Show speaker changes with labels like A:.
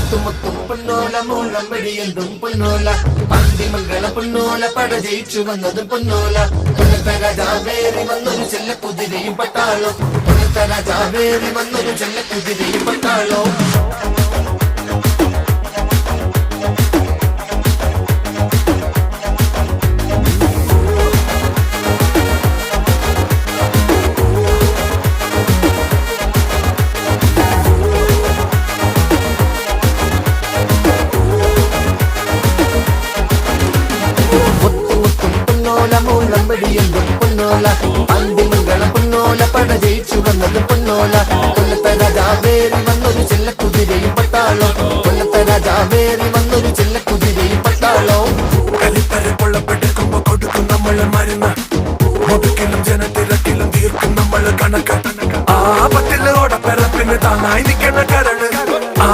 A: മുത്തുമുത്തും പൊന്നോല മൂലം വെടിയെന്തും പൊന്നോല പാണ്ടിമംഗള പൊന്നോല പട ജയിച്ചു വന്നതും പൊന്നോല പൊന്നത്ത രാജാവേറി വന്നൊരു ചെല്ല കുതിരയും പട്ടാളോ പൊന്നത്ത രാജാവേറി വന്നൊരു ചെല്ല കുതിരയും പട്ടാളോ മൂലം വെടിയെന്തും പൊന്നോല പാണ്ടിമംഗള പൊന്നോല പട ജയിച്ചു വന്നതും പൊന്നോല കൊല്ലത്ത രാജാവേറി വന്നൊരു ചെല്ല കുതിരയും പട്ടാളോ കൊല്ലത്ത രാജാവേറി വന്നൊരു ചെല്ല കുതിരയും പട്ടാളോ
B: കളിപ്പര കൊള്ളപ്പെട്ടെടുക്കുമ്പോ കൊടുക്കും നമ്മള് മരുന്ന് മുതുക്കിലും ജനത്തിരക്കിലും തീർക്കും നമ്മള് കണക്ക് ആപത്തിലോടെ പിറപ്പിന് താനായി നിൽക്കണ കരണ് ആ